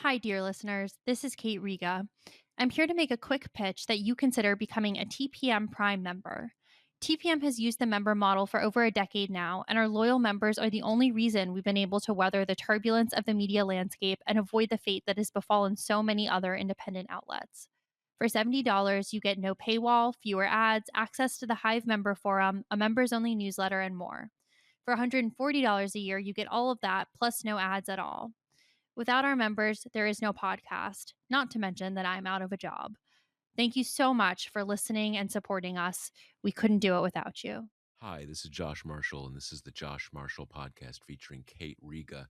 Hi, dear listeners. This is Kate Riga. I'm here to make a quick pitch that you consider becoming a TPM Prime member. TPM has used the member model for over a decade now, and our loyal members are the only reason we've been able to weather the turbulence of the media landscape and avoid the fate that has befallen so many other independent outlets. For $70, you get no paywall, fewer ads, access to the Hive member forum, a members only newsletter, and more. For $140 a year, you get all of that, plus no ads at all. Without our members, there is no podcast, not to mention that I'm out of a job. Thank you so much for listening and supporting us. We couldn't do it without you. Hi, this is Josh Marshall, and this is the Josh Marshall podcast featuring Kate Riga.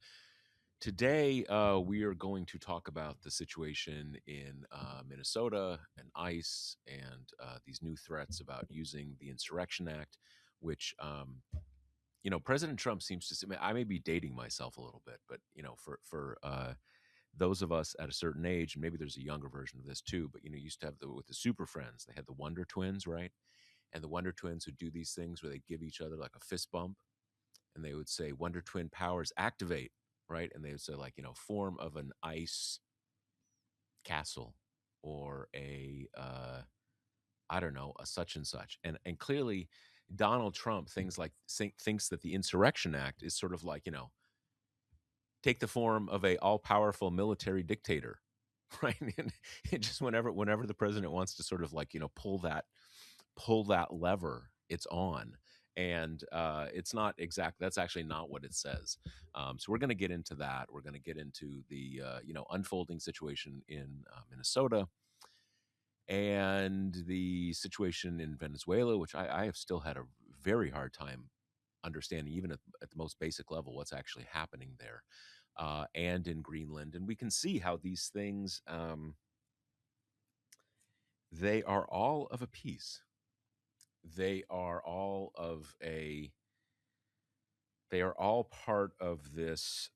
Today, we are going to talk about the situation in Minnesota and ICE and these new threats about using the Insurrection Act, which, President Trump seems to. I may be dating myself a little bit, but for those of us at a certain age, and maybe there's a younger version of this too, but used to have with the Super Friends, they had the Wonder Twins, right? And the Wonder Twins would do these things where they give each other like a fist bump, and they would say Wonder Twin powers activate, right? And they would say like form of an ice castle or a I don't know, a such and such, and clearly Donald Trump thinks that the Insurrection Act is sort of like take the form of a all powerful military dictator, right? And it just whenever the president wants to sort of like pull that lever, it's on. And it's not exact. That's actually not what it says. So we're going to get into that. We're going to get into the unfolding situation in Minnesota and the situation in Venezuela, which I have still had a very hard time understanding, even at the most basic level, what's actually happening there, and in Greenland. And we can see how these things they are all of a piece. They are all of a they are all part of this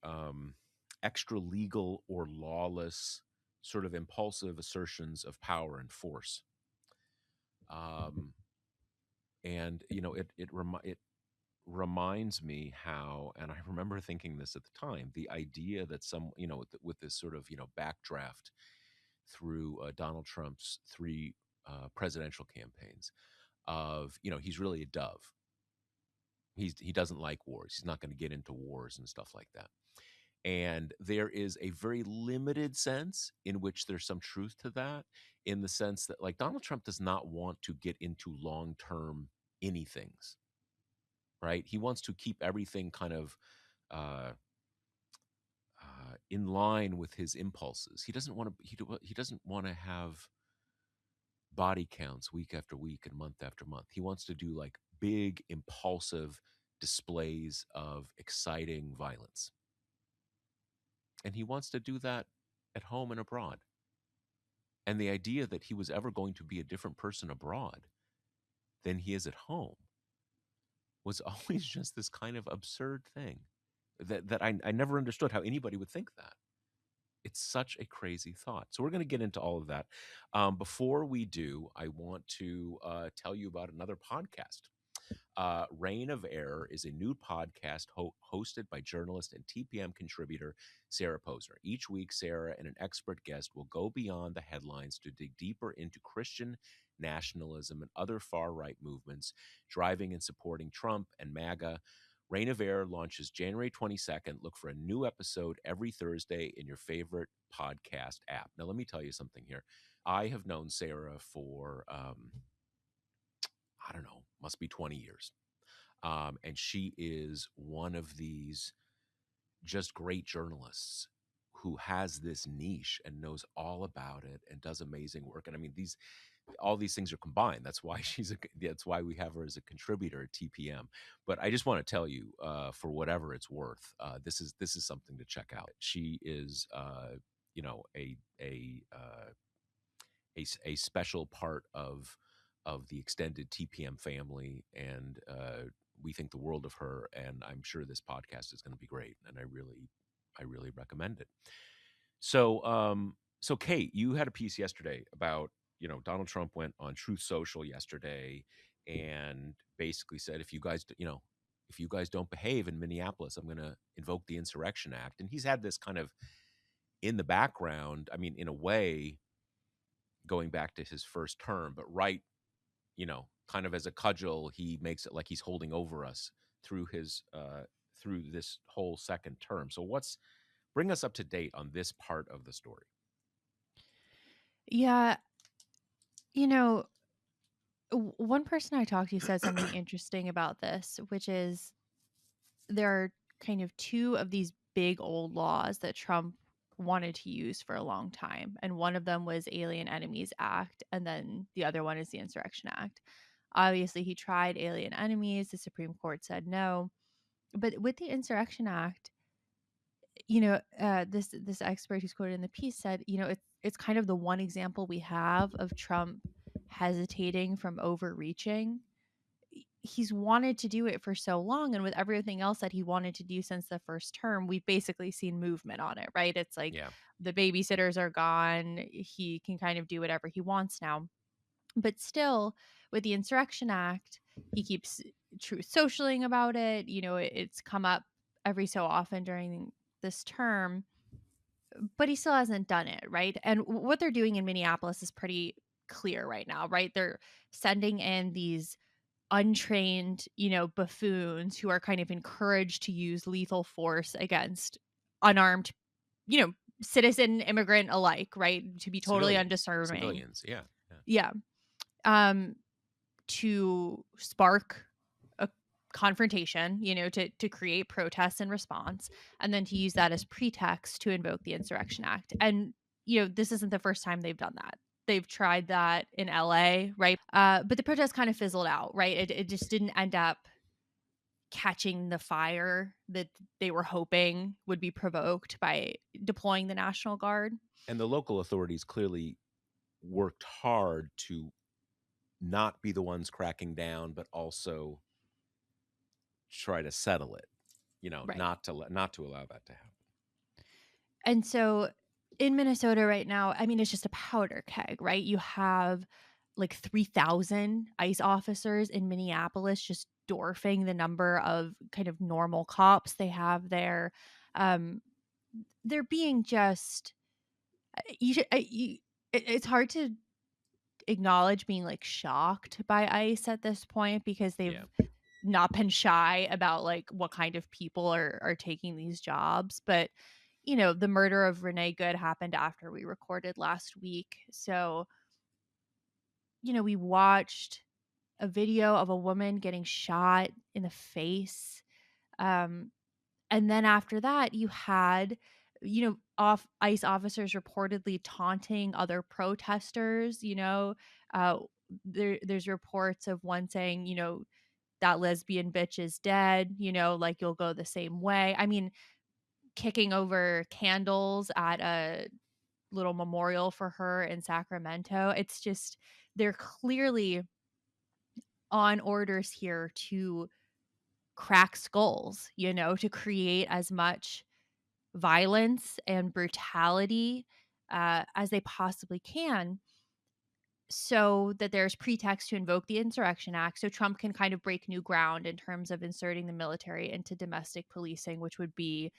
extra legal or lawless sort of impulsive assertions of power and force. And it reminds me how, and I remember thinking this at the time, the idea that with this sort of backdraft through Donald Trump's three presidential campaigns of he's really a dove. He doesn't like wars. He's not going to get into wars and stuff like that. And there is a very limited sense in which there's some truth to that, in the sense that like Donald Trump does not want to get into long-term anythings, right? He wants to keep everything kind of uh, in line with his impulses. He doesn't want to. He doesn't want to have body counts week after week and month after month. He wants to do like big impulsive displays of exciting violence. And he wants to do that at home and abroad. And the idea that he was ever going to be a different person abroad than he is at home was always just this kind of absurd thing that I never understood how anybody would think that. It's such a crazy thought. So we're going to get into all of that. Before we do, I want to tell you about another podcast. Reign of Error is a new podcast hosted by journalist and TPM contributor Sarah Posner. Each week, Sarah and an expert guest will go beyond the headlines to dig deeper into Christian nationalism and other far right movements driving and supporting Trump and MAGA. Reign of Error launches January 22nd. Look for a new episode every Thursday in your favorite podcast app. Now, let me tell you something here. I have known Sarah for I don't know, must be 20 years. And she is one of these just great journalists who has this niche and knows all about it and does amazing work. And I mean, all these things are combined. That's why that's why we have her as a contributor at TPM. But I just want to tell you, for whatever it's worth, this is something to check out. She is, you know, a special part of the extended TPM family, and we think the world of her. And I'm sure this podcast is going to be great, and I really recommend it. So, so Kate, you had a piece yesterday about Donald Trump went on Truth Social yesterday and basically said if you guys don't behave in Minneapolis, I'm going to invoke the Insurrection Act. And he's had this kind of in the background, I mean, in a way, going back to his first term, but right, kind of as a cudgel, he makes it like he's holding over us through his through this whole second term. So what's bring us up to date on this part of the story? Yeah, you know, one person I talked to said something interesting about this, which is there are kind of two of these big old laws that Trump wanted to use for a long time. And one of them was Alien Enemies Act, and then the other one is the Insurrection Act. Obviously, he tried Alien Enemies, the Supreme Court said no. But with the Insurrection Act, this expert who's quoted in the piece said, it's kind of the one example we have of Trump hesitating from overreaching. He's wanted to do it for so long, and with everything else that he wanted to do since the first term, we've basically seen movement on it, right? It's like Yeah. the babysitters are gone. He can kind of do whatever he wants now. But still, with the Insurrection Act, he keeps truth socialing about it. It's come up every so often during this term, but he still hasn't done it, right? And what they're doing in Minneapolis is pretty clear right now, right? They're sending in these untrained, buffoons who are kind of encouraged to use lethal force against unarmed, citizen, immigrant alike, right? To be totally undiscerning. Civilians, yeah, yeah. Yeah. Um, to spark a confrontation, to create protests in response, and then to use that as pretext to invoke the Insurrection Act. And, this isn't the first time they've done that. They've tried that in LA, right? But the protest kind of fizzled out, right? It just didn't end up catching the fire that they were hoping would be provoked by deploying the National Guard. And the local authorities clearly worked hard to not be the ones cracking down, but also try to settle it. Right. Not to allow that to happen. And so in Minnesota right now, I mean, it's just a powder keg, right? You have like 3,000 ICE officers in Minneapolis, just dwarfing the number of kind of normal cops they have there. Um, they're being just, you should, it's hard to acknowledge being like shocked by ICE at this point because they've Yeah. not been shy about like what kind of people are taking these jobs. But the murder of Renee Good happened after we recorded last week. So, we watched a video of a woman getting shot in the face. Um, and then after that, you had, off ICE officers reportedly taunting other protesters. Uh, there's reports of one saying, that lesbian bitch is dead, like you'll go the same way. I mean, kicking over candles at a little memorial for her in Sacramento. It's just they're clearly on orders here to crack skulls, to create as much violence and brutality as they possibly can so that there's pretext to invoke the Insurrection Act so Trump can kind of break new ground in terms of inserting the military into domestic policing, which would be,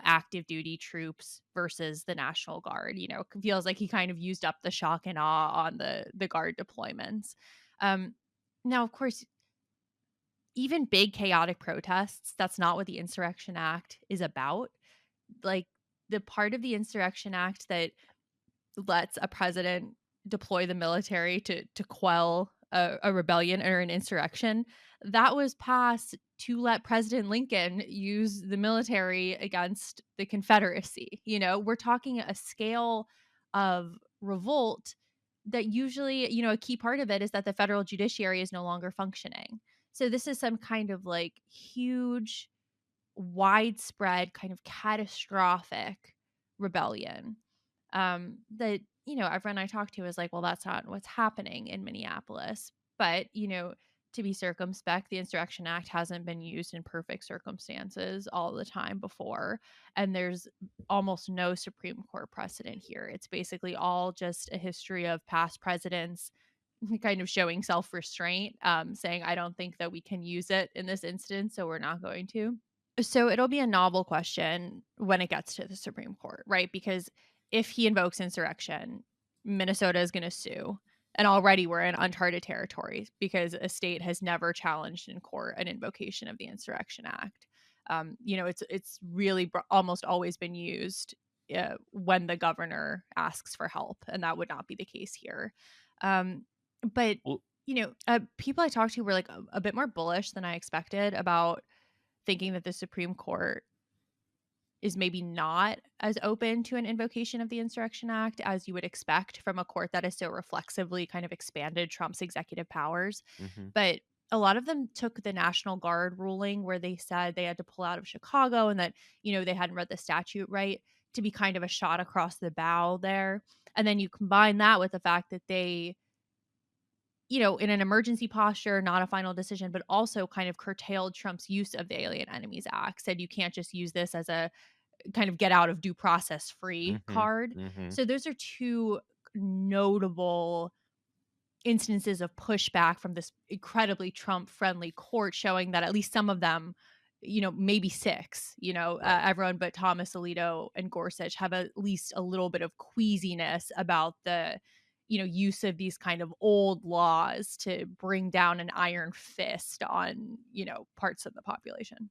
active duty troops versus the National Guard. Feels like he kind of used up the shock and awe on the guard deployments. Um, Now, of course, even big chaotic protests, that's not what the Insurrection Act is about. Like the part of the Insurrection Act that lets a president deploy the military to quell a rebellion or an insurrection. That was passed to let President Lincoln use the military against the Confederacy. We're talking a scale of revolt that usually, a key part of it is that the federal judiciary is no longer functioning. So this is some kind of like huge, widespread, kind of catastrophic rebellion that everyone I talk to is like, well, that's not what's happening in Minneapolis. But to be circumspect, the Insurrection Act hasn't been used in perfect circumstances all the time before, and there's almost no Supreme Court precedent here. It's basically all just a history of past presidents kind of showing self-restraint, saying I don't think that we can use it in this instance, so we're not going to. So it'll be a novel question when it gets to the Supreme Court, right? Because if he invokes insurrection, Minnesota is going to sue. And already we're in uncharted territory because a state has never challenged in court an invocation of the Insurrection Act. It's really almost always been used when the governor asks for help, and that would not be the case here. Um, but Well, people I talked to were like a bit more bullish than I expected about thinking that the Supreme Court is maybe not as open to an invocation of the Insurrection Act as you would expect from a court that has so reflexively kind of expanded Trump's executive powers. mhm. But a lot of them took the National Guard ruling where they said they had to pull out of Chicago and that, they hadn't read the statute right to be kind of a shot across the bow there. And then you combine that with the fact that they in an emergency posture, not a final decision, but also kind of curtailed Trump's use of the Alien Enemies Act, said you can't just use this as a kind of get out of due process free Mhm, card. mhm. So those are two notable instances of pushback from this incredibly Trump friendly court showing that at least some of them, maybe six, Right. everyone but Thomas Alito and Gorsuch have at least a little bit of queasiness about the, use of these kind of old laws to bring down an iron fist on, parts of the population.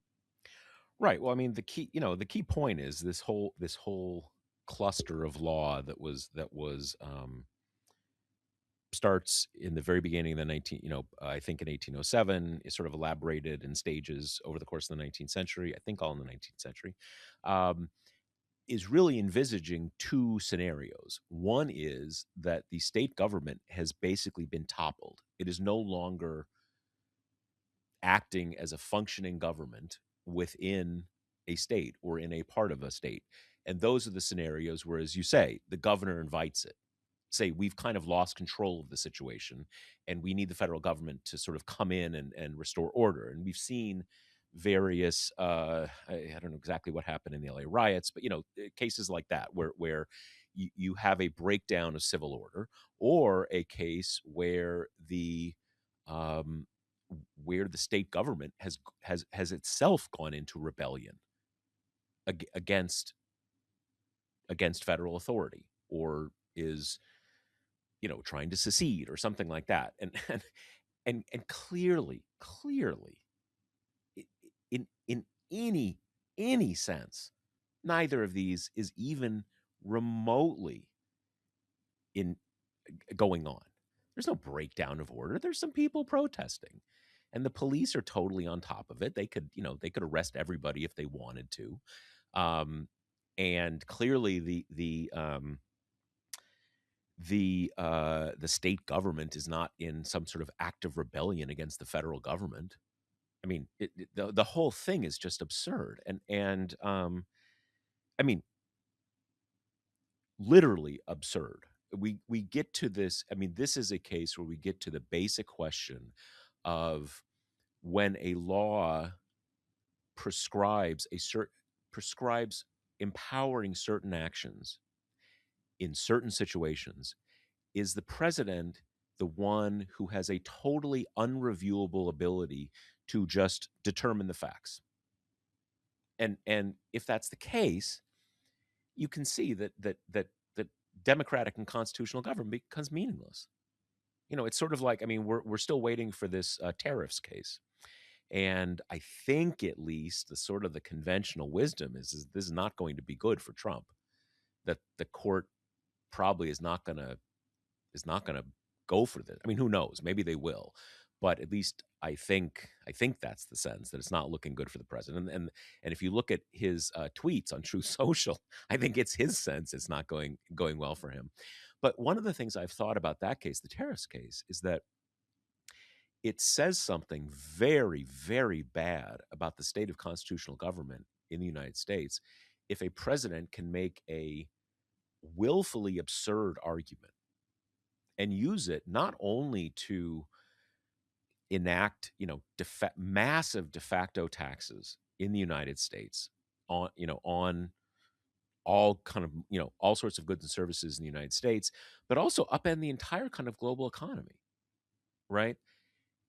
Right. Well, I mean, the key point is this whole cluster of law that was starts in the very beginning of the 19, I think in 1807, is sort of elaborated in stages over the course of the 19th century. I think all in the 19th century. Um, is really envisaging two scenarios. One is that the state government has basically been toppled. It is no longer acting as a functioning government within a state or in a part of a state. And those are the scenarios where, as you say, the governor invites it. Say, we've kind of lost control of the situation and we need the federal government to sort of come in and restore order. And we've seen various, I don't know exactly what happened in the LA riots, but, cases like that where you have a breakdown of civil order, or a case um, where the state government has itself gone into rebellion against federal authority, or is trying to secede or something like that. And clearly, in any sense, neither of these is even remotely in going on. There's no breakdown of order. There's some people protesting, and the police are totally on top of it. They could arrest everybody if they wanted to. Um, and clearly, the state government is not in some sort of active rebellion against the federal government. I mean, the whole thing is just absurd, and I mean, literally absurd. We get to this. I mean, this is a case where we get to the basic question of, when a law prescribes prescribes empowering certain actions in certain situations, is the president the one who has a totally unreviewable ability to just determine the facts? And if that's the case, you can see that democratic and constitutional government becomes meaningless. It's sort of like, I mean, we're still waiting for this tariffs case. And I think, at least, the conventional wisdom is this is not going to be good for Trump. That the court probably is not gonna go for this. I mean, who knows? Maybe they will, but at least I think that's the sense, that it's not looking good for the president. And if you look at his tweets on True Social, I think it's his sense it's not going well for him. But one of the things I've thought about that case, the tariffs case, is that it says something very, very bad about the state of constitutional government in the United States if a president can make a willfully absurd argument and use it not only to enact, massive de facto taxes in the United States on all kind of, all sorts of goods and services in the United States, but also upend the entire kind of global economy, right?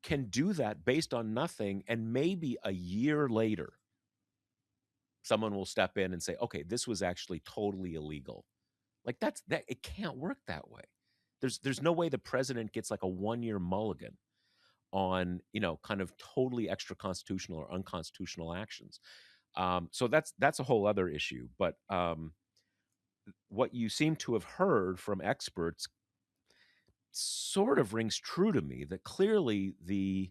Can do that based on nothing, and maybe a year later someone will step in and say, okay, this was actually totally illegal. Like that it can't work that way. There's no way the president gets like a 1-year mulligan on, kind of totally extra constitutional or unconstitutional actions. So that's a whole other issue. But what you seem to have heard from experts sort of rings true to me, that clearly the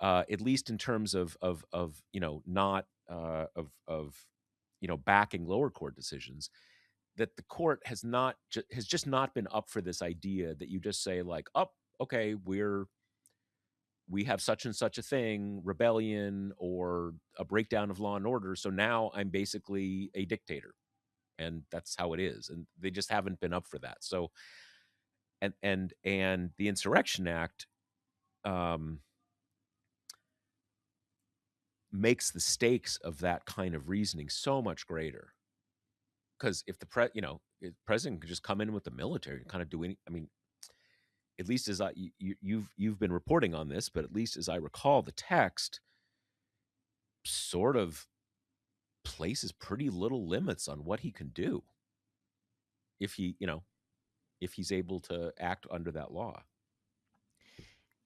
at least in terms of not backing lower court decisions, that the court has just not been up for this idea that you just say like, oh, okay, we have such and such a thing, rebellion or a breakdown of law and order, so now I'm basically a dictator, and that's how it is. And they just haven't been up for that. So and the Insurrection Act um makes the stakes of that kind of reasoning so much greater. Because if if president could just come in with the military and kind of do any, I mean, at least as you've been reporting on this, but at least as I recall, the text sort of places pretty little limits on what he can do if if he's able to act under that law.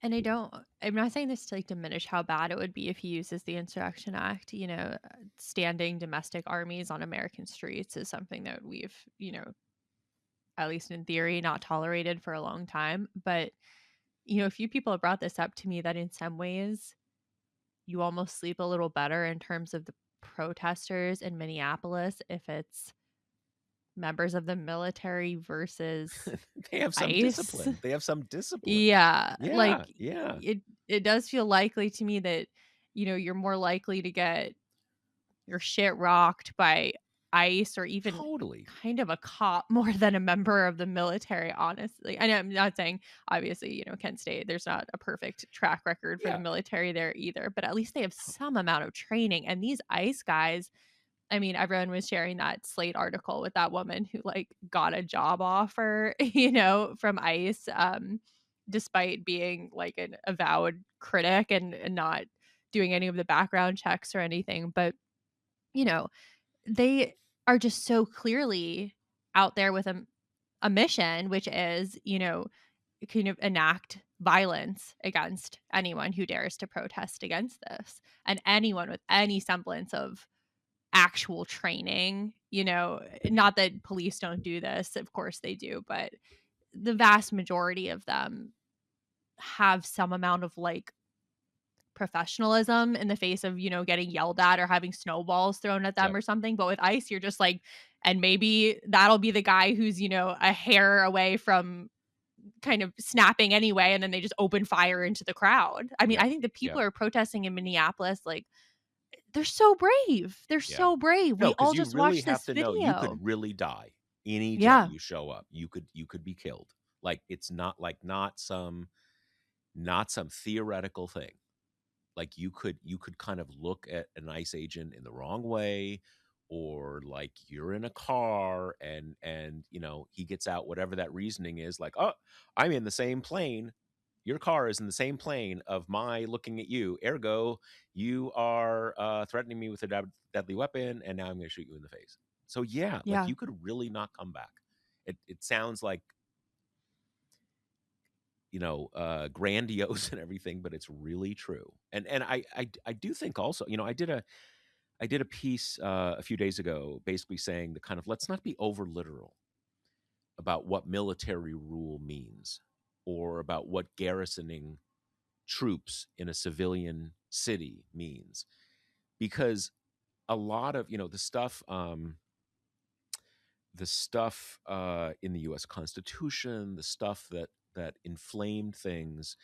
And I'm not saying this to like diminish how bad it would be if he uses the Insurrection Act. Standing domestic armies on American streets is something that we've, at least in theory, not tolerated for a long time. But, a few people have brought this up to me that in some ways you almost sleep a little better in terms of the protesters in Minneapolis if it's members of the military versus They have some ICE. discipline. They have some discipline. Yeah, Yeah, like, yeah, it does feel likely to me that, you're more likely to get your shit rocked by ICE or even totally. kind of a cop more than a member of the military, honestly. And I'm not saying, obviously, Kent State, there's not a perfect track record for the Yeah, military there either, but at least they have some amount of training. And these ICE guys, I mean, everyone was sharing that Slate article with that woman who like got a job offer, from ICE, despite being like an avowed critic and not doing any of the background checks or anything. But, you know, they are just so clearly out there with a mission, which is, kind of enact violence against anyone who dares to protest against this. And anyone with any semblance of actual training, not that police don't do this, of course they do, but the vast majority of them have some amount of like professionalism in the face of, getting yelled at or having snowballs thrown at them yep, or something. But with ICE, you're just like, and maybe that'll be the guy who's, a hair away from kind of snapping anyway, and then they just open fire into the crowd. I mean, yep, I think the people yep, who are protesting in Minneapolis, like, they're so brave. They're yeah. so brave. No, We because all you just really watched have this to know you video. could really die any day Yeah. you show up. You could be killed. Like, it's not like not some theoretical thing. Like, you could kind of look at an ICE agent in the wrong way, or like you're in a car and he gets out whatever that reasoning is, like, oh, I'm in the same plane, your car is in the same plane of my looking at you, ergo you are threatening me with a deadly weapon, and now I'm going to shoot you in the face. So yeah, like, Yeah. you could really not come back. It sounds like grandiose and everything, but it's really true. And I do think also, I did a piece a few days ago, basically saying the kind of, let's not be over literal about what military rule means, or about what garrisoning troops in a civilian city means, because a lot of the stuff in the U.S. Constitution, the stuff that inflamed things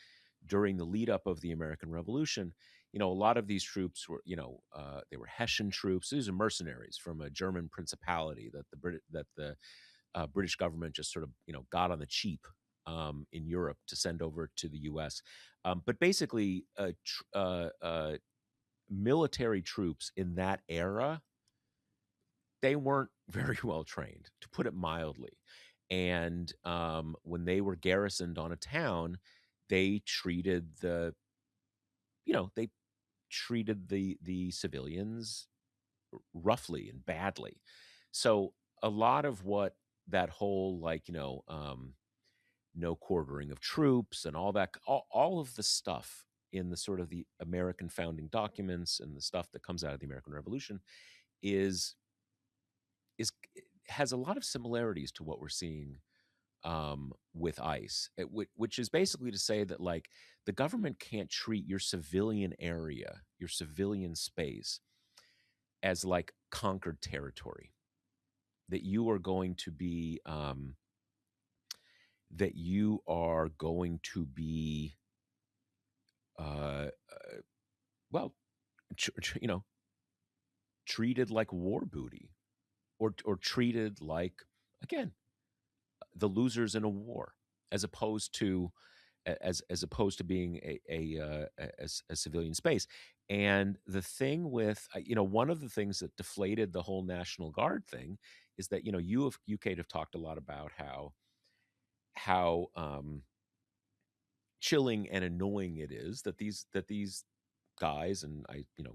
during the lead up of the American Revolution. A lot of these troops were, they were Hessian troops. These are mercenaries from a German principality that the British government just sort of, got on the cheap in Europe to send over to the U.S. But basically, military troops in that era, they weren't very well trained, to put it mildly. And when they were garrisoned on a town, they treated they treated the civilians roughly and badly. So a lot of what that whole, like, no quartering of troops and all that, all of the stuff in the sort of the American founding documents and the stuff that comes out of the American Revolution is is has a lot of similarities to what we're seeing with ICE, which is basically to say that, like, the government can't treat your civilian area, your civilian space, as like conquered territory. That you are going to be that you are going to be uh, well, treated like war booty, or treated like, again, the losers in a war, as opposed to as opposed to being a civilian space. And the thing with, one of the things that deflated the whole National Guard thing is that, you Kate, have talked a lot about how chilling and annoying it is that these guys, and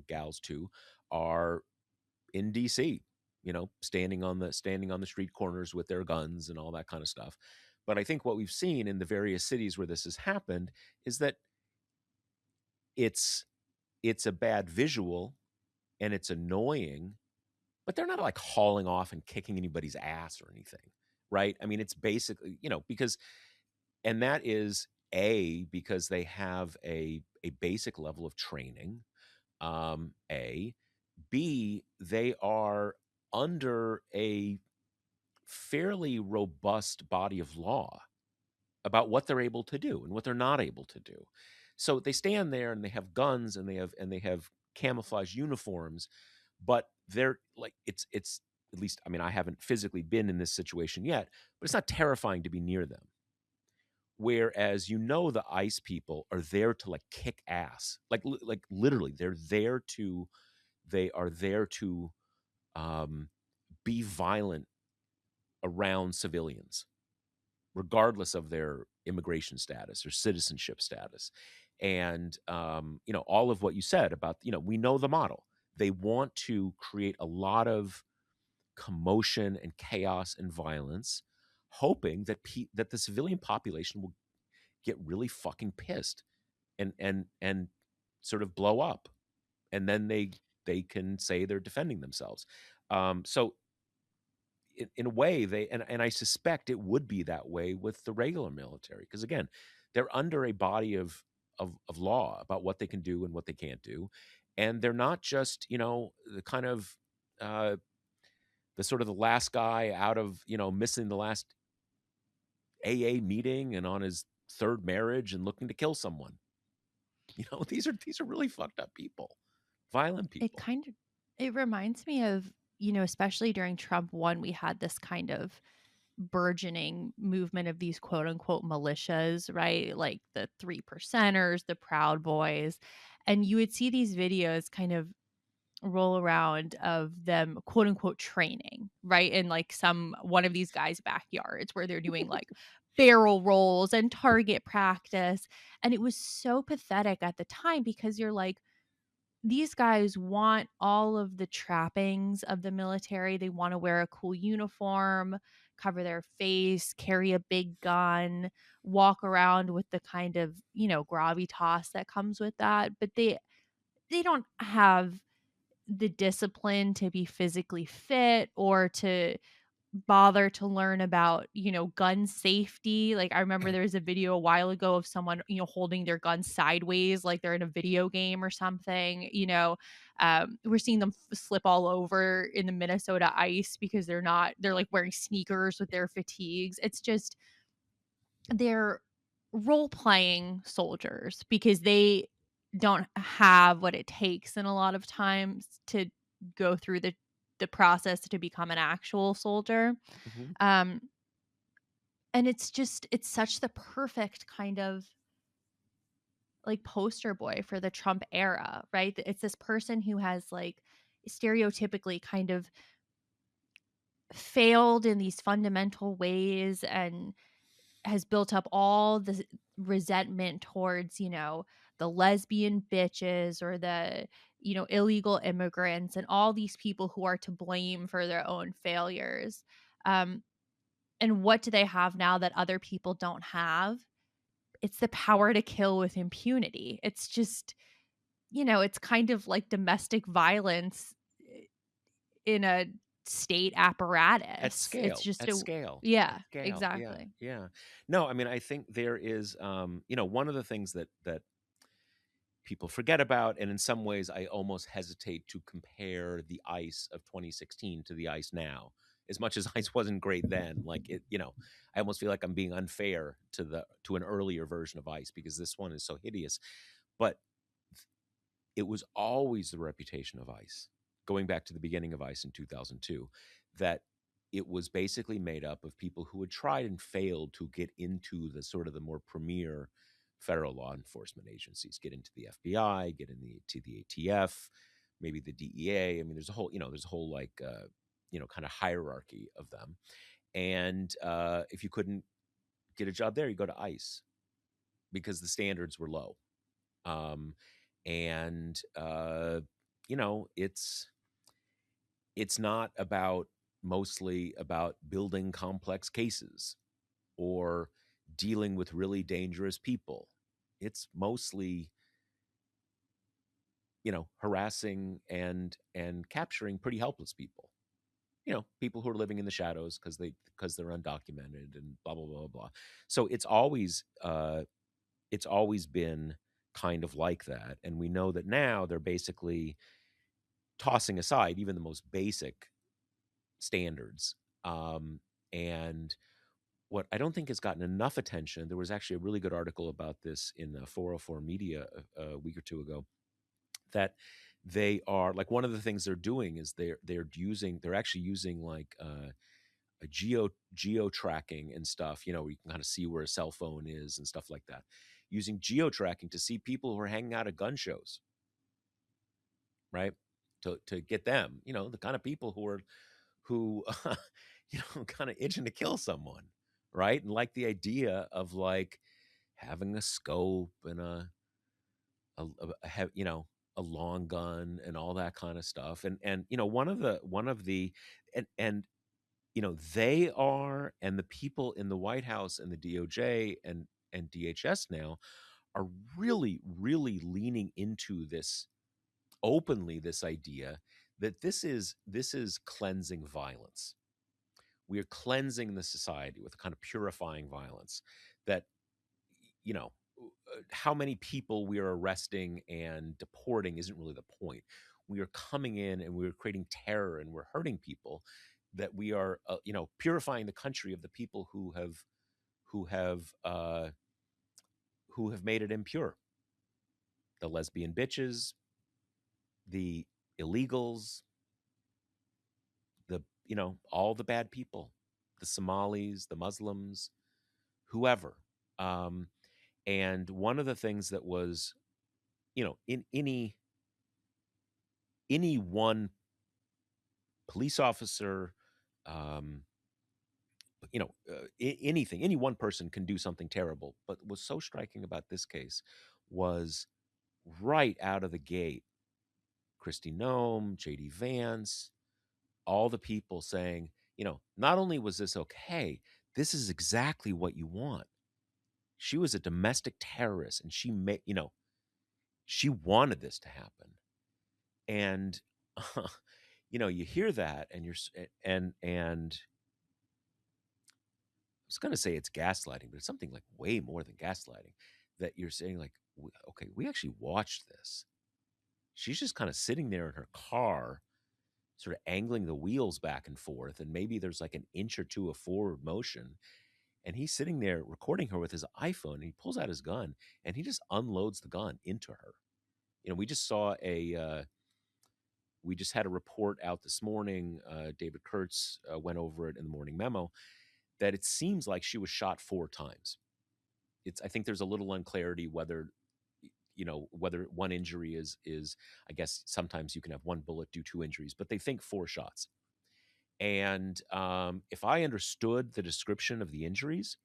gals too, are in DC, standing on the street corners with their guns and all that kind of stuff. But I think what we've seen in the various cities where this has happened is that it's it's a bad visual and it's annoying, but they're not like hauling off and kicking anybody's ass or anything, right? I mean, it's basically, because, and that is, because they have a basic level of training, a B, they are under a fairly robust body of law about what they're able to do and what they're not able to do. So they stand there and they have guns and they have camouflage uniforms, but they're like, it's at least, I mean, I haven't physically been in this situation yet, but it's not terrifying to be near them. Whereas, the ICE people are there to, like, kick ass, like literally, they are there to um, be violent around civilians, regardless of their immigration status or citizenship status. And, all of what you said about, we know the model. They want to create a lot of commotion and chaos and violence, hoping that the civilian population will get really fucking pissed and sort of blow up, and then they can say they're defending themselves. So in a way, and I suspect it would be that way with the regular military, because, again, they're under a body of law about what they can do and what they can't do, and they're not just, the kind of uh, the sort of the last guy out of, missing the last AA meeting and on his third marriage and looking to kill someone. These are really fucked up people, violent It people. kind of it reminds me of, especially during Trump 1, we had this kind of burgeoning movement of these quote unquote militias, right? Like the 3%ers, the Proud Boys. And you would see these videos kind of roll around of them quote unquote training, right? In like one of these guys' backyards where they're doing like barrel rolls and target practice. And it was so pathetic at the time because you're like, these guys want all of the trappings of the military. They want to wear a cool uniform, cover their face, carry a big gun, walk around with the kind of, gravitas that comes with that. But they don't have the discipline to be physically fit or to bother to learn about, gun safety. Like I remember there was a video a while ago of someone, holding their gun sideways like they're in a video game or something, we're seeing them slip all over in the Minnesota ice because they're like wearing sneakers with their fatigues. It's just they're role playing soldiers because they don't have what it takes in a lot of times to go through the process to become an actual soldier. Mhm. um and it's such the perfect kind of like poster boy for the Trump era, right? It's this person who has like stereotypically kind of failed in these fundamental ways and has built up all the resentment towards, the lesbian bitches or the, illegal immigrants and all these people who are to blame for their own failures. Um, and what do they have now that other people don't have? It's the power to kill with impunity. It's just, it's kind of like domestic violence in a state At apparatus. It's scale, just at a scale, at yeah, scale. Yeah, exactly. yeah. No, I mean, I think there is, one of the things that people forget about, and in some ways, I almost hesitate to compare the ice of 2016 to the ice now. As much as ice wasn't great then, like I almost feel like I'm being unfair to an earlier version of ice because this one is so hideous. But it was always the reputation of ICE, going back to the beginning of ICE in 2002, that it was basically made up of people who had tried and failed to get into the sort of the more premier federal law enforcement agencies, get into the FBI, get into the ATF, maybe the DEA. I mean, there's a whole like, kind of hierarchy of them. And if you couldn't get a job there, you go to ICE because the standards were low. Um, and you know, it's not about mostly about building complex cases or dealing with really dangerous people. It's mostly, harassing and capturing pretty helpless people. People who are living in the shadows because they're undocumented and blah blah blah blah blah. So it's always been kind of like that, and we know that now they're basically tossing aside even the most basic standards. And what I don't think has gotten enough attention, there was actually a really good article about this in 404 Media a week or two ago, that they are like one of the things they're doing is they're actually using like a geo tracking and stuff. Where you can kind of see where a cell phone is and stuff like that, using geo tracking to see people who are hanging out at gun shows, right? To get them, the kind of people who kind of itching to kill someone, right? And like the idea of like having a scope and a long gun and all that kind of stuff. And one of the they are, and the people in the White House and the DOJ and DHS now are really really leaning into this openly, this idea that this is cleansing violence. We are cleansing the society with a kind of purifying violence that, you know how many people we are arresting and deporting isn't really the point. We are coming in and we're creating terror and we're hurting people, that we are purifying the country of the people who have uh who have made it impure. The lesbian bitches, the illegals, all the bad people, the Somalis, the Muslims, whoever. um and one of the things that was, in any one police officer, um anything, any one person can do something terrible, but was so striking about this case was right out of the gate, Christy Nome, JD Vance, all the people saying, not only was this okay, this is exactly what you want. She was a domestic terrorist and she wanted this to happen. And you hear that and and I was going to say it's gaslighting, but it's something like way more than gaslighting, that you're saying like, okay, we actually watched this. She's just kind of sitting there in her car, sort of angling the wheels back and forth, and maybe there's like an inch or two of forward motion, and he's sitting there recording her with his iPhone, and he pulls out his gun and he just unloads the gun into her. We just saw we just had a report out this morning. David Kurtz went over it in the morning memo, that it seems like she was shot 4 times. I think there's a little unclarity whether one injury is I guess sometimes you can have one bullet do 2 injuries, but they think 4 shots. And if I understood the description of the injuries,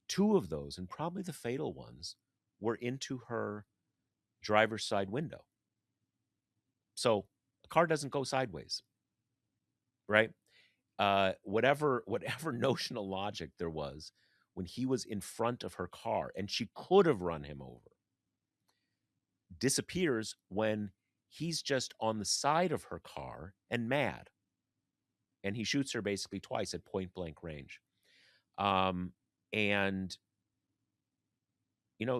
2 of those, and probably the fatal ones, were into her driver's side window. So a car doesn't go sideways, right? Whatever notional logic there was when he was in front of her car and she could have run him over disappears when he's just on the side of her car and mad, and he shoots her basically twice at point blank range. Um, and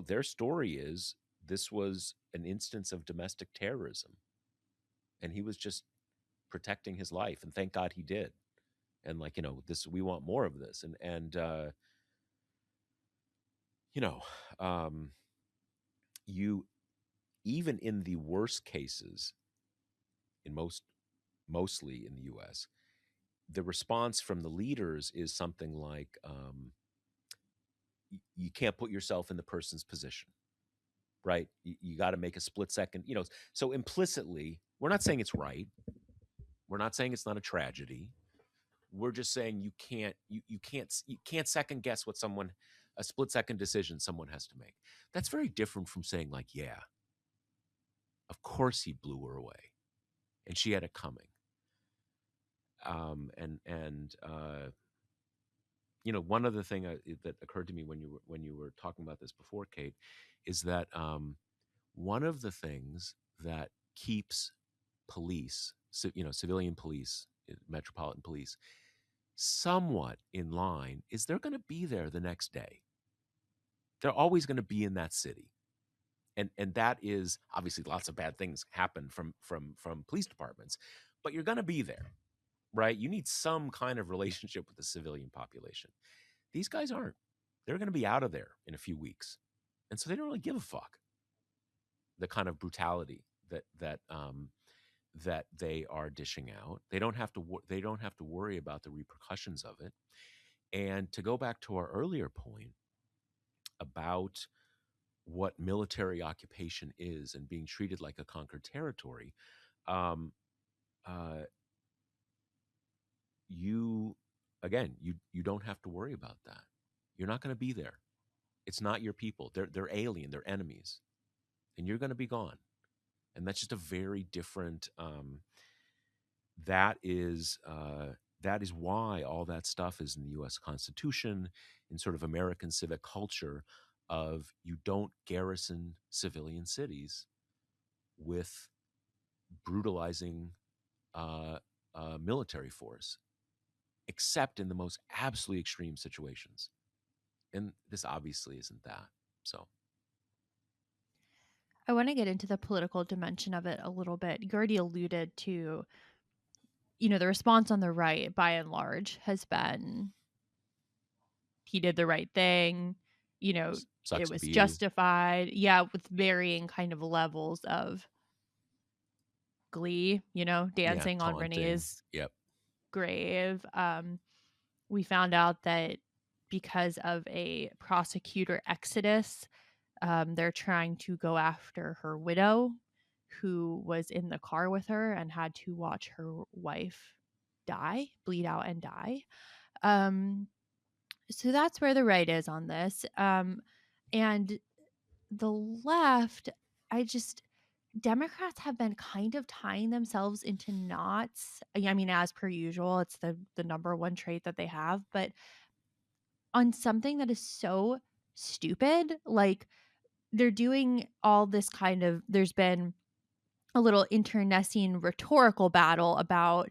their story is this was an instance of domestic terrorism, and he was just protecting his life, and thank God he did. And this, we want more of this, and you know, um, you even in the worst cases, in mostly in the U.S., the response from the leaders is something like, you can't put yourself in the person's position, right? You got to make a split second, so implicitly, we're not saying it's right. We're not saying it's not a tragedy. We're just saying you can't second guess what someone a split second decision someone has to make. That's very different from saying, like, yeah, of course he blew her away and she had it coming. And one other thing that occurred to me when you were talking about this before, Kate, is that one of the things that keeps police, civilian police, metropolitan police, somewhat in line is they're going to be there the next day. They're always going to be in that city. And that is obviously, lots of bad things happen from police departments, but you're going to be there, right? You need some kind of relationship with the civilian population. These guys aren't. They're going to be out of there in a few weeks, and so they don't really give a fuck the kind of brutality that they are dishing out. They don't have to. They don't have to worry about the repercussions of it. And to go back to our earlier point about what military occupation is and being treated like a conquered territory, um, uh, you again, you don't have to worry about that. You're not going to be there. It's not your people. They're alien. They're enemies, and you're going to be gone. And that's just a very different. That is why all that stuff is in the U.S. Constitution, in sort of American civic culture, of you don't garrison civilian cities with brutalizing military force, except in the most absolutely extreme situations. And this obviously isn't that. So, I want to get into the political dimension of it a little bit. You already alluded to, the response on the right, by and large, has been he did the right thing. It sucks to was be you. justified. Yeah, with varying kind of levels of glee, Yeah, dancing on taunting. Renee's Yep. grave. We found out that because of a prosecutor exodus, they're trying to go after her widow, who was in the car with her and had to watch her wife bleed out and die. Um, so that's where the right is on this. And the left, I just Democrats have been kind of tying themselves into knots. I mean, as per usual, it's the number one trait that they have, but on something that is so stupid, like they're doing all this kind of there's been a little internecine rhetorical battle about,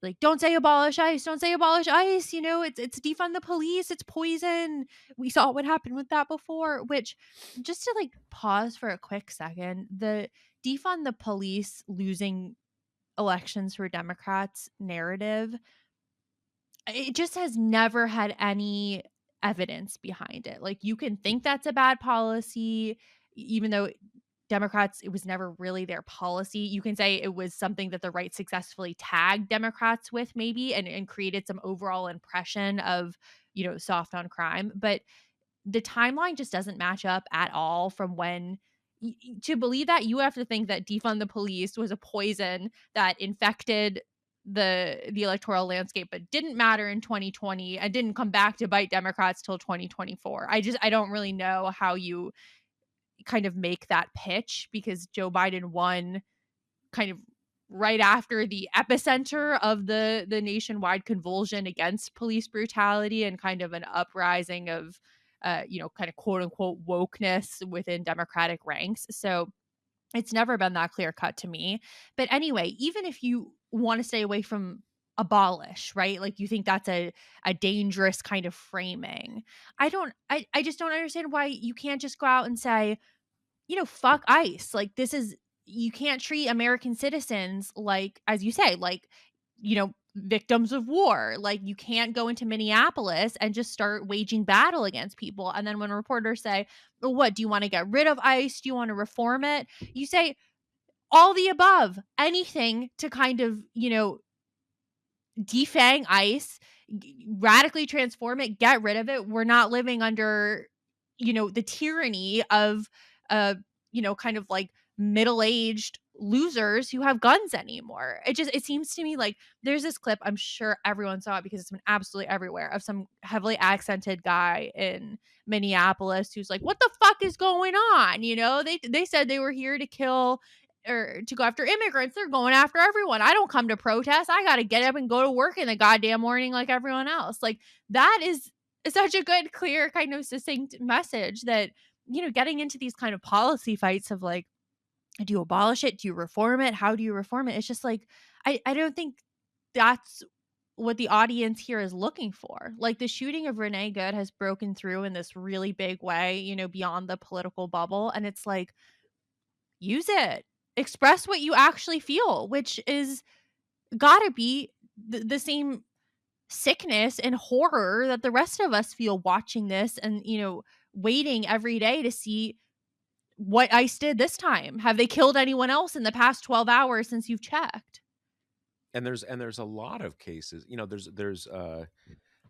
like, don't say abolish ICE, don't say abolish ICE, it's defund the police, it's poison. We saw what happened with that before, which, just to like pause for a quick second, the defund the police losing elections for Democrats narrative, it just has never had any evidence behind it. Like, you can think that's a bad policy, even though Democrats, it was never really their policy. You can say it was something that the right successfully tagged Democrats with, maybe, and created some overall impression of, soft on crime. But the timeline just doesn't match up at all from when to believe that. You have to think that defund the police was a poison that infected the electoral landscape, but didn't matter in 2020 and didn't come back to bite Democrats till 2024. I don't really know how you kind of make that pitch because Joe Biden won kind of right after the epicenter of the nationwide convulsion against police brutality and kind of an uprising of kind of quote unquote wokeness within Democratic ranks. So it's never been that clear cut to me. But anyway, even if you want to stay away from abolish, right? Like you think that's a dangerous kind of framing. I just don't understand why you can't just go out and say, fuck ICE. Like this is you can't treat American citizens like, as you say, like, victims of war. Like you can't go into Minneapolis and just start waging battle against people. And then when reporters say, well, what do you want to get rid of ICE? Do you want to reform it? You say all the above, anything to kind of, defang ICE, radically transform it, get rid of it. We're not living under, the tyranny of, uh, kind of like middle-aged losers who have guns anymore. It seems to me like there's this clip, I'm sure everyone saw it because it's been absolutely everywhere, of some heavily accented guy in Minneapolis who's like, "What the fuck is going on?" They said they were here to kill or to go after immigrants. They're going after everyone. I don't come to protest. I got to get up and go to work in the goddamn morning like everyone else. Like that is such a good, clear, kind of succinct message that, getting into these kind of policy fights of like, do you abolish it? Do you reform it? How do you reform it? It's just like, I don't think that's what the audience here is looking for. Like the shooting of Renee Good has broken through in this really big way, beyond the political bubble. And it's like, use it. Express what you actually feel, which is gotta be the same sickness and horror that the rest of us feel watching this and, waiting every day to see what ICE did this time. Have they killed anyone else in the past 12 hours since you've checked? And there's a lot of cases,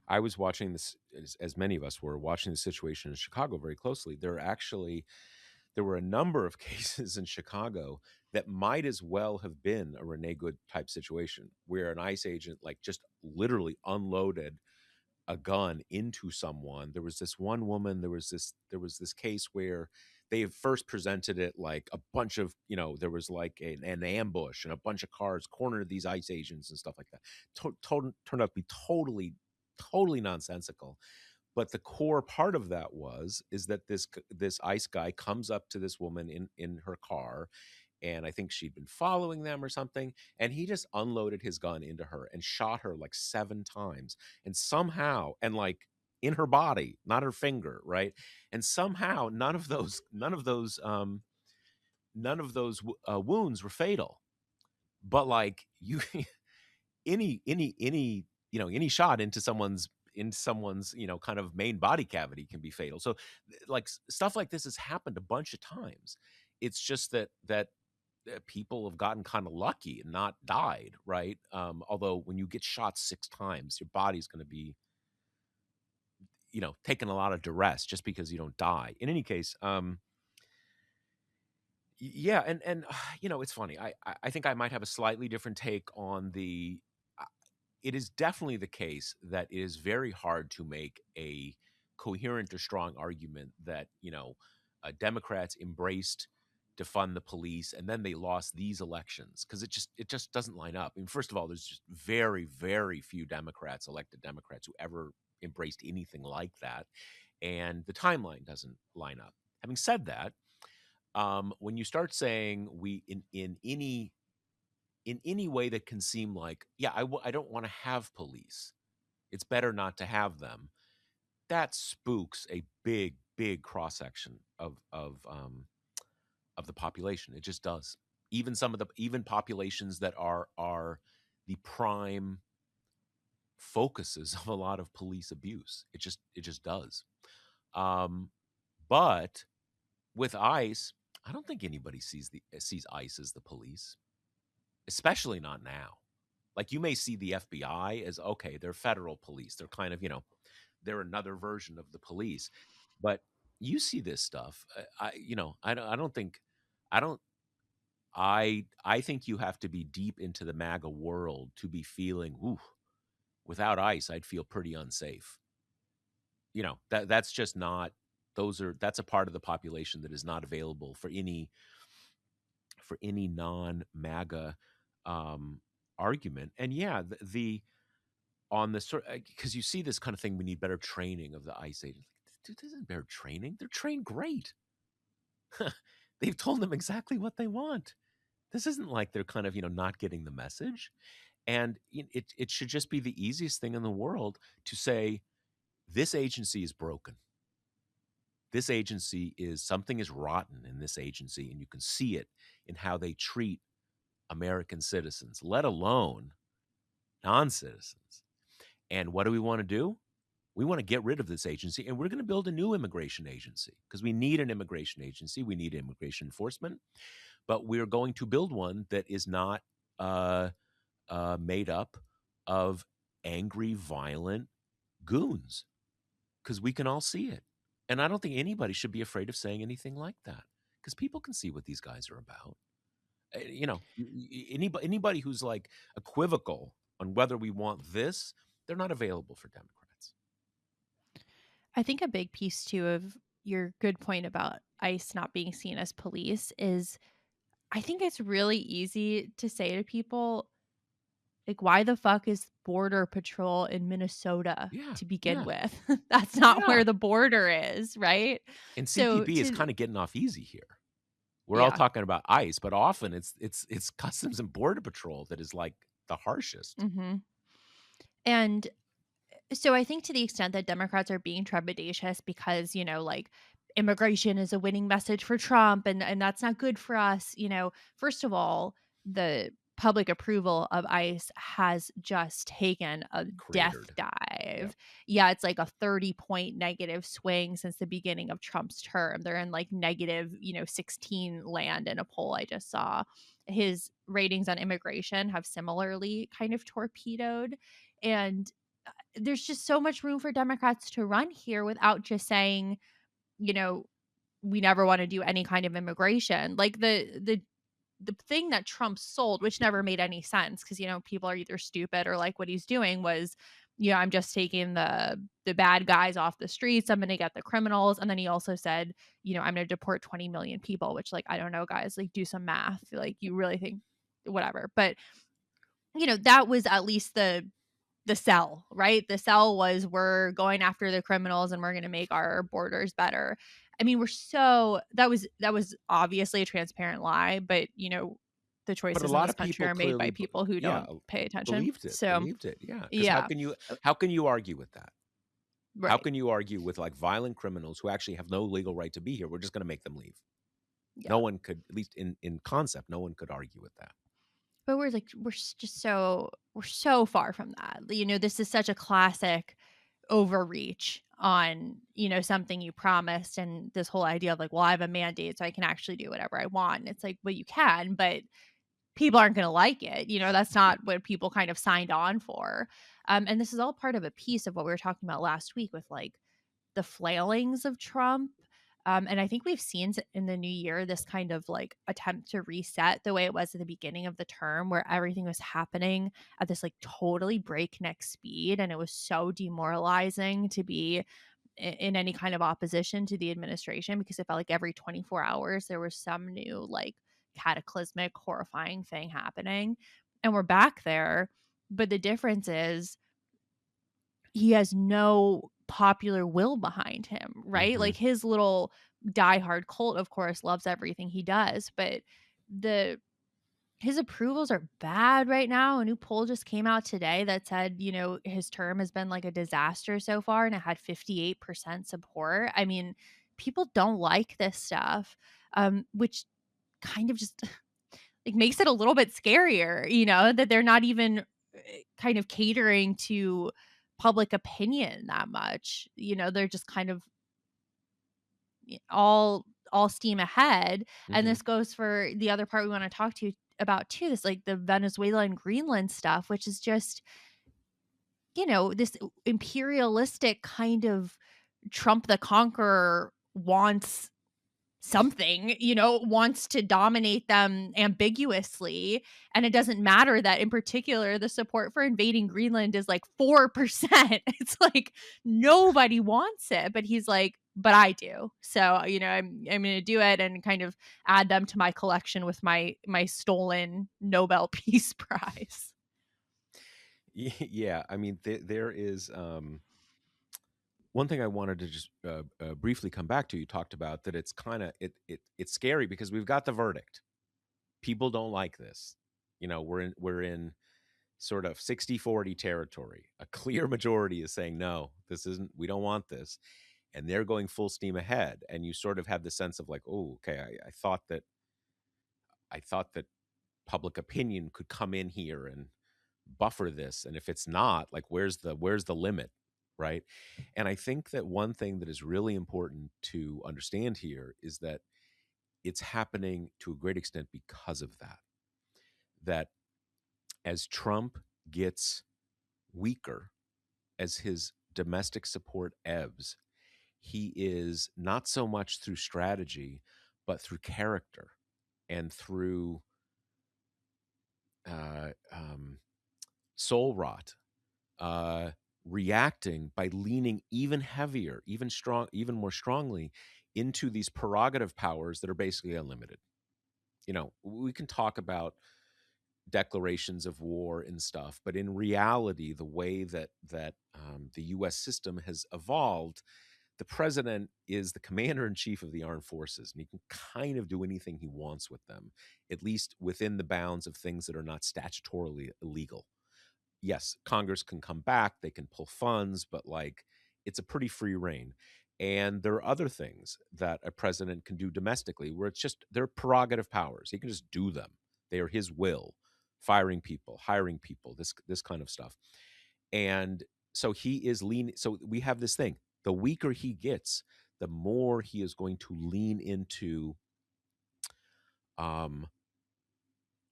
I was watching this, as many of us were watching the situation in Chicago very closely. There were a number of cases in Chicago that might as well have been a Renee Good type situation where an ICE agent like just literally unloaded a gun into someone. There was this one woman, there was this case where they first presented it like a bunch of, there was like an ambush and a bunch of cars cornered these ICE agents and stuff like that. Turned out to be totally nonsensical. But the core part of that is that this ICE guy comes up to this woman in her car, and I think she'd been following them or something, and he just unloaded his gun into her and shot her like 7 times, and somehow, and like in her body, not her finger, right? And somehow none of those wounds were fatal. But like you any shot into someone's kind of main body cavity can be fatal. So like stuff like this has happened a bunch of times. It's just that people have gotten kind of lucky and not died, right? Although when you get shot 6 times, your body's going to be taking a lot of duress just because you don't die. In any case, yeah, and it's funny. I think I might have a slightly different take on the. uh, It is definitely the case that it is very hard to make a coherent or strong argument that Democrats embraced defund the police and then they lost these elections because it just doesn't line up. I mean, first of all, there's just very few elected Democrats who ever embraced anything like that, and the timeline doesn't line up. Having said that, when you start saying we in any way that can seem like, yeah, I don't want to have police, it's better not to have them, that spooks a big cross section of the population. It just does. Even populations that are the prime focuses of a lot of police abuse. It just does. um but with ICE, I don't think anybody sees ICE as the police, especially not now. Like, you may see the FBI as, okay, they're federal police. They're kind of, they're another version of the police. But you see this stuff. I don't think, I don't, I think you have to be deep into the MAGA world to be feeling, ooh, without ICE, I'd feel pretty unsafe. That's just not, that's a part of the population that is not available for any non-MAGA um, argument. And yeah, the on the sort, because you see this kind of thing, we need better training of the ICE agents. Dude, this isn't better training. They're trained great. They've told them exactly what they want. This isn't like they're kind of, not getting the message. And it should just be the easiest thing in the world to say, this agency is broken. This agency is something is rotten in this agency, and you can see it in how they treat American citizens, let alone non-citizens. And what do we want to do? We want to get rid of this agency, and we're going to build a new immigration agency because we need an immigration agency. We need immigration enforcement, but we're going to build one that is not made up of angry, violent goons, because we can all see it. And I don't think anybody should be afraid of saying anything like that, because people can see what these guys are about. Anybody who's like equivocal on whether we want this, they're not available for Democrats. I think a big piece too of your good point about ICE not being seen as police is I think it's really easy to say to people, like, why the fuck is Border Patrol in Minnesota Yeah, to begin yeah, with? That's not yeah. where the border is, right? And So CBP is to kind of getting off easy here. We're all yeah. talking about ICE, but often it's Customs and Border Patrol that is like the harshest. Mhm. And so I think to the extent that Democrats are being trepidatious because, like immigration is a winning message for Trump and that's not good for us, first of all, the public approval of ICE has just taken a death Cratered. Yep. dive. Yeah, it's like a 30-point negative swing since the beginning of Trump's term. They're in like negative, 16 land in a poll I just saw. His ratings on immigration have similarly kind of torpedoed. And there's just so much room for Democrats to run here without just saying, you know, we never want to do any kind of immigration. Like the thing that Trump sold, which never made any sense because people are either stupid or like what he's doing was, I'm just taking the bad guys off the streets. I'm going to get the criminals. And then he also said, I'm going to deport 20 million people, which like I don't know, guys, like do some math. Like you really think whatever. But that was at least the sell, right? The sell was we're going after the criminals and we're going to make our borders better. I mean, that was obviously a transparent lie, but the But a choices in lot this of country people are made by clearly, people who yeah, don't pay attention. believed it. So, Believed it. Yeah, because yeah, how can you argue with that? How right. can you argue with like violent criminals who actually have no legal right to be here? We're just going to make them leave. No Yeah. one could, at least in concept, no one could argue with that. But we're so far from that. This is such a classic overreach on, something you promised and this whole idea of like, well, I have a mandate so I can actually do whatever I want. And it's like, well, you can, but people aren't going to like it. That's not what people kind of signed on for. And this is all part of a piece of what we were talking about last week with like the flailings of Trump. And I think we've seen in the new year this kind of like attempt to reset the way it was at the beginning of the term, where everything was happening at this like totally breakneck speed. And it was so demoralizing to be in any kind of opposition to the administration because it felt like every 24 hours there was some new like cataclysmic, horrifying thing happening. And we're back there. But the difference is he has no popular will behind him, right? Hmm. Like his little diehard cult, of course, loves everything he does, but the his approvals are bad right now. A new poll just came out today that said, his term has been like a disaster so far and it had 58% support. I mean, people don't like this stuff, which kind of just like makes it a little bit scarier, that they're not even kind of catering to public opinion that much. They're just kind of all steam ahead. And Hmm. this goes for the other part we want to talk to you about too, this like the Venezuela and Greenland stuff, which is just, this imperialistic kind of Trump the Conqueror wants something, wants to dominate them ambiguously. And it doesn't matter that in particular, the support for invading Greenland is like 4%. It's like nobody wants it. But he's like, but I do. So, I'm going to do it and kind of add them to my collection with my stolen Nobel Peace Prize. Yeah, I mean, there is one thing I wanted to just briefly come back to. You talked about that it's kind of it's scary because we've got the verdict. People don't like this. We're in sort of 60-40 territory. A clear majority is saying no, this isn't. We don't want this, and they're going full steam ahead. And you sort of have the sense of like, oh, okay, I thought that public opinion could come in here and buffer this, and if it's not, like, where's the limit, right? And I think that one thing that is really important to understand here is that it's happening to a great extent because of that as Trump gets weaker, as his domestic support ebbs, he is not so much through strategy but through character and through uh, um, soul rot, uh, reacting by leaning even heavier, even more strongly into these prerogative powers that are basically unlimited. We can talk about declarations of war and stuff, but in reality, the way that the U.S. system has evolved, the president is the commander in chief of the armed forces, and he can kind of do anything he wants with them, at least within the bounds of things that are not statutorily illegal. Yes, Congress can come back, they can pull funds, but like it's a pretty free reign. And there are other things that a president can do domestically where it's just they're prerogative powers. He can just do them. They are his will, firing people, hiring people, this kind of stuff. And so he is lean. So we have this thing. The weaker he gets, the more he is going to lean into um,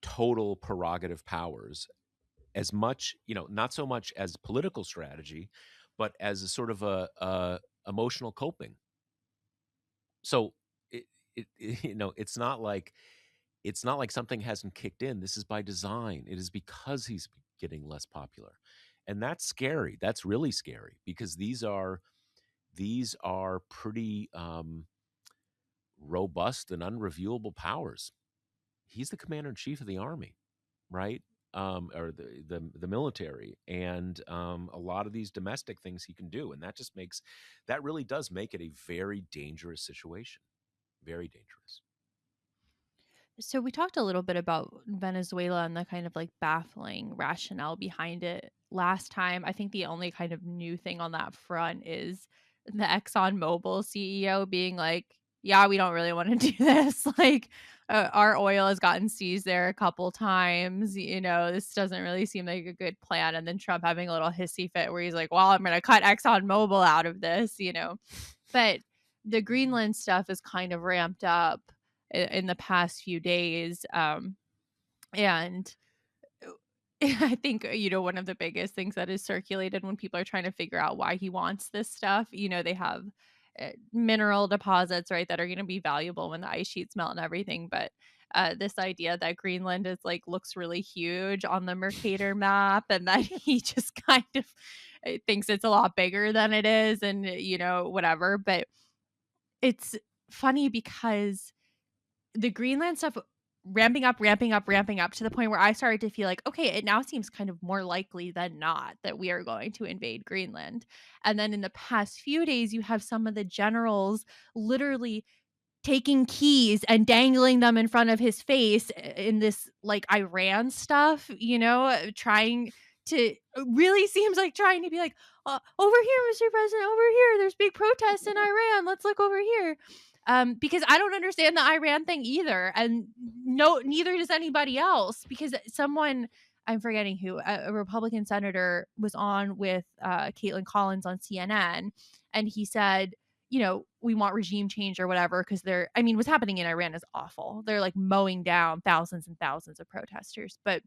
total prerogative powers, as much, not so much as political strategy, but as a sort of a emotional coping. So it's not like something hasn't kicked in. This is by design. It is because he's getting less popular, and that's scary. That's really scary because these are pretty robust and unreviewable powers. He's the commander in chief of the army, right? Or the military, and a lot of these domestic things he can do, and that really does make it a very dangerous situation, very dangerous. So we talked a little bit about Venezuela and the kind of like baffling rationale behind it last time. I think the only kind of new thing on that front is the ExxonMobil CEO being like, "Yeah, we don't really want to do this. Like, our oil has gotten seized there a couple times. This doesn't really seem like a good plan." And then Trump having a little hissy fit where he's like, "Well, I'm going to cut ExxonMobil out of this." But the Greenland stuff is kind of ramped up in the past few days. And I think, one of the biggest things that is circulated when people are trying to figure out why he wants this stuff, they have mineral deposits, right, that are going to be valuable when the ice sheets melt and everything. But this idea that Greenland is like looks really huge on the Mercator map and that he just kind of thinks it's a lot bigger than it is and, whatever. But it's funny because the Greenland stuff ramping up, ramping up, ramping up to the point where I started to feel like, okay, it now seems kind of more likely than not that we are going to invade Greenland. And then in the past few days, you have some of the generals literally taking keys and dangling them in front of his face in this like Iran stuff, trying to really seems like trying to be like, over here, Mr. President, over here. There's big protests in Iran. Let's look over here. Because I don't understand the Iran thing either. And no, neither does anybody else. Because someone, I'm forgetting who, a Republican senator was on with Caitlin Collins on CNN, and he said, we want regime change or whatever, because what's happening in Iran is awful. They're like mowing down thousands and thousands of protesters. But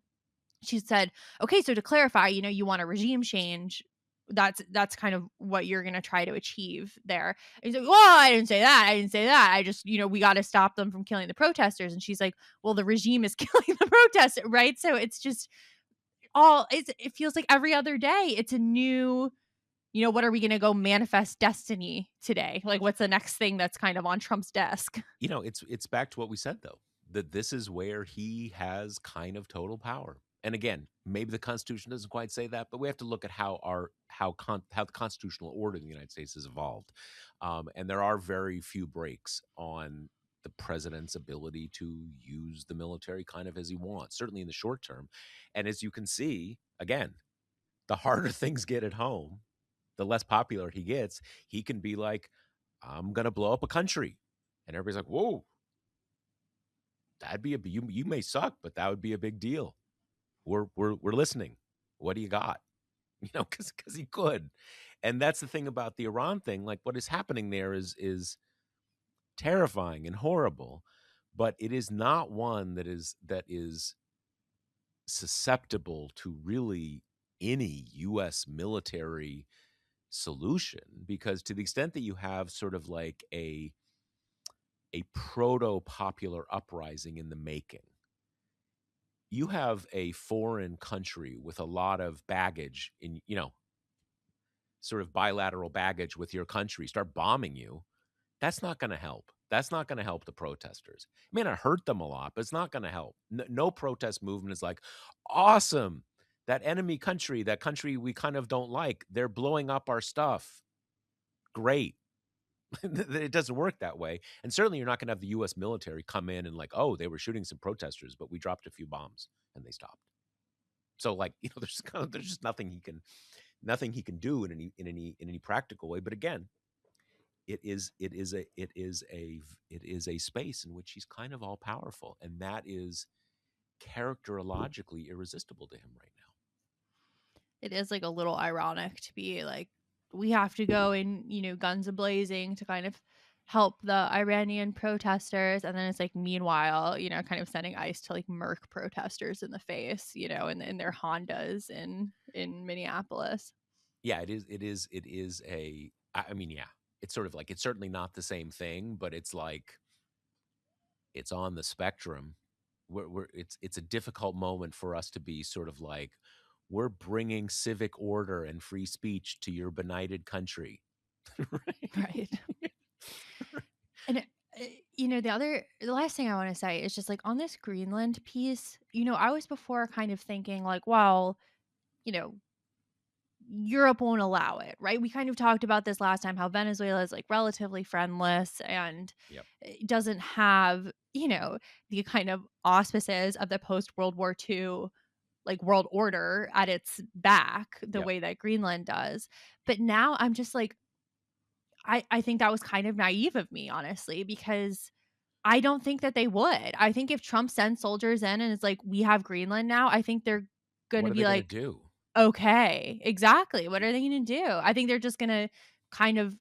she said, okay, so to clarify, you want a regime change. That's kind of what you're going to try to achieve there. And he's like, well, I didn't say that. I didn't say that. I just, we got to stop them from killing the protesters. And she's like, well, the regime is killing the protesters, right? So it's just it feels like every other day it's a new what are we going to go manifest destiny today? Like, what's the next thing that's kind of on Trump's desk? It's back to what we said though, that this is where he has kind of total power. And again, maybe the Constitution doesn't quite say that, but we have to look at how the constitutional order in the United States has evolved, and there are very few breaks on the president's ability to use the military kind of as he wants, certainly in the short term. And as you can see, again, the harder things get at home, the less popular he gets. He can be like, "I'm gonna blow up a country," and everybody's like, "Whoa, that'd be you may suck, but that would be a big deal. We're listening. What do you got?" Because he could. And that's the thing about the Iran thing. Like what is happening there is terrifying and horrible, but it is not one that is susceptible to really any US military solution, because to the extent that you have sort of like a proto popular uprising in the making, you have a foreign country with a lot of baggage in, sort of bilateral baggage with your country start bombing you. That's not going to help. That's not going to help the protesters. It may not hurt them a lot, but it's not going to help. No protest movement is like, awesome. That enemy country, that country we kind of don't like, they're blowing up our stuff. Great. It doesn't work that way. And certainly you're not going to have the US military come in and like, oh, they were shooting some protesters, but we dropped a few bombs and they stopped. So like, there's just nothing he can do in any practical way. But again, it is a space in which he's kind of all powerful, and that is characterologically irresistible to him right now. It is like a little ironic to be like, we have to go in, guns a blazing to kind of help the Iranian protesters. And then it's like, meanwhile, kind of sending ICE to like murk protesters in the face, in their Hondas in Minneapolis. Yeah, it is I mean, yeah, it's sort of like, it's certainly not the same thing, but it's like it's on the spectrum. It's a difficult moment for us to be sort of like, we're bringing civic order and free speech to your benighted country. Right. Right. And the last thing I want to say is just like on this Greenland piece, I was before kind of thinking like, well, you know, Europe won't allow it, right? We kind of talked about this last time, how Venezuela is like relatively friendless and Yep. it doesn't have, the kind of auspices of the post World War II like world order at its back the Yep. way that Greenland does. But now I'm just like, I think that was kind of naive of me, honestly, because I don't think that they would. I think if Trump sends soldiers in and is like, we have Greenland now, I think they're going What to are be they going to like, do? okay, exactly. What are they going to do? I think they're just going to kind of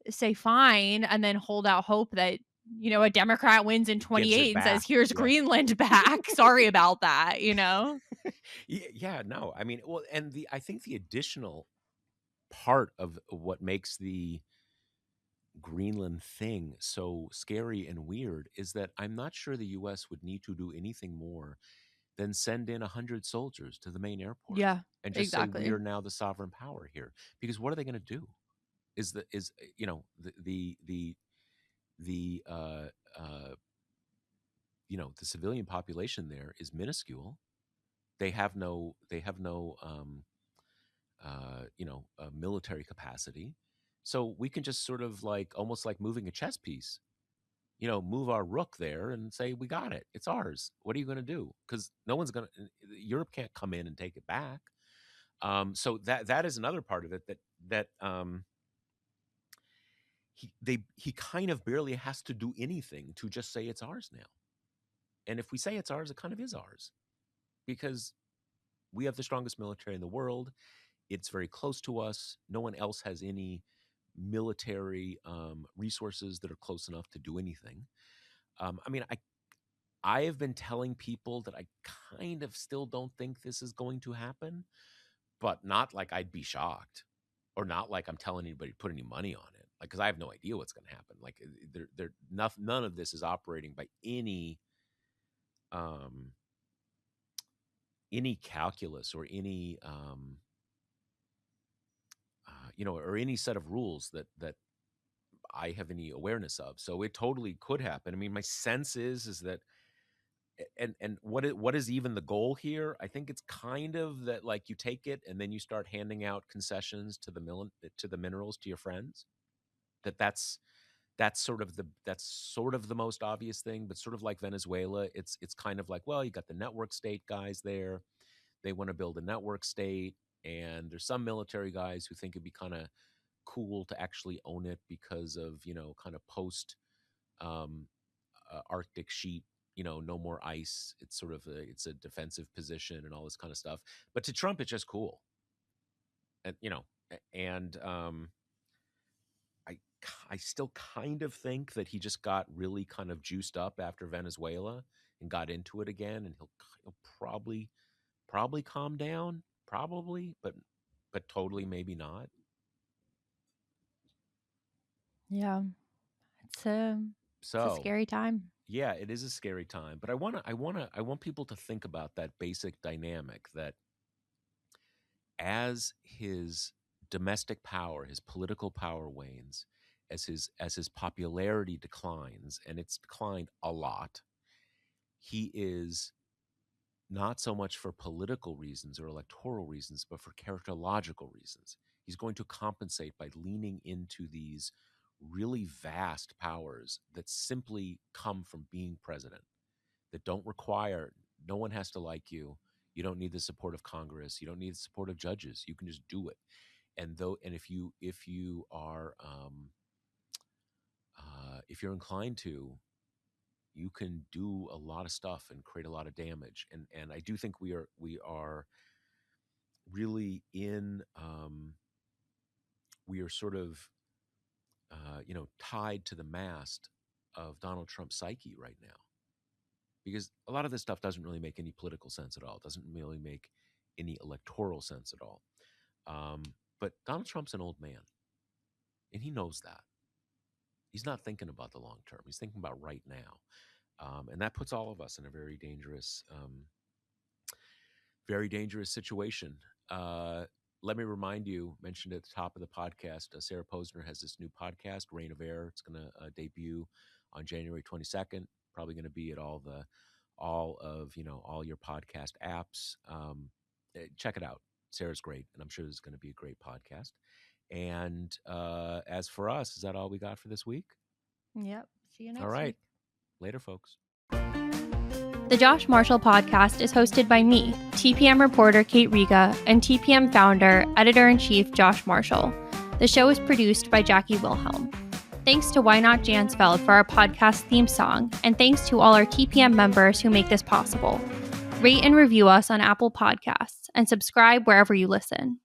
say fine and then hold out hope that, a Democrat wins in It gives it 28 and says, back. here's Yeah. Greenland back. Sorry about that. Yeah, no. I mean, well, and the I think the additional part of what makes the Greenland thing so scary and weird is that I'm not sure the US would need to do anything more than send in 100 soldiers to the main airport Yeah, and just say we exactly. are now the sovereign power here. Because what are they going to do? Is the is you know the the civilian population there is minuscule. They have no military capacity. So we can just sort of like, almost like moving a chess piece, move our rook there and say, we got it. It's ours. What are you going to do? Because no one's going to, Europe can't come in and take it back. So that is another part of it, that he kind of barely has to do anything to just say it's ours now. And if we say it's ours, it kind of is ours, because we have the strongest military in the world. It's very close to us. No one else has any military resources that are close enough to do anything. I mean, I have been telling people that I kind of still don't think this is going to happen, but not like I'd be shocked, or not like I'm telling anybody to put any money on it. Like, because I have no idea what's going to happen. Like, none of this is operating by um, any calculus or any or any set of rules that I have any awareness of. So it totally could happen. I mean, my sense is that, and what is even the goal here? I think it's kind of that, like, you take it and then you start handing out concessions to the minerals to your friends. That's sort of the most obvious thing, but sort of like Venezuela, it's kind of like, well, you got the network state guys there. They want to build a network state, and there's some military guys who think it'd be kind of cool to actually own it because of, kind of post um, Arctic sheet, no more ice. It's sort of it's a defensive position and all this kind of stuff. But to Trump, it's just cool, and and I I still kind of think that he just got really kind of juiced up after Venezuela and got into it again, and he'll probably calm down, probably, but totally maybe not. Yeah. It's a So scary time. yeah, it is a scary time, but I want people to think about that basic dynamic, that as his domestic power, his political power wanes, as his popularity declines, and it's declined a lot, he is, not so much for political reasons or electoral reasons, but for characterological reasons. He's going to compensate by leaning into these really vast powers that simply come from being president, that don't require, no one has to like you. You don't need the support of Congress. You don't need the support of judges. You can just do it. And if you are if you're inclined to, you can do a lot of stuff and create a lot of damage. And I do think we are really we are sort of tied to the mast of Donald Trump's psyche right now, because a lot of this stuff doesn't really make any political sense at all. It doesn't really make any electoral sense at all. Um, but Donald Trump's an old man, and he knows that. He's not thinking about the long term. He's thinking about right now, and that puts all of us in a very dangerous situation. Uh, Let me remind you, mentioned at the top of the podcast, Sarah Posner has this new podcast, Reign of Air. It's going to debut on January 22nd. Probably going to be at all your podcast apps. Check it out. Sarah's great, and I'm sure this is going to be a great podcast. And as for us, is that all we got for this week? Yep. See you All next right. week. Later, folks. The Josh Marshall podcast is hosted by me, TPM reporter Kate Riga, and TPM founder, editor-in-chief Josh Marshall. The show is produced by Jackie Wilhelm. Thanks to Why Not Jansfeld for our podcast theme song, and thanks to all our TPM members who make this possible. Rate and review us on Apple Podcasts, and subscribe wherever you listen.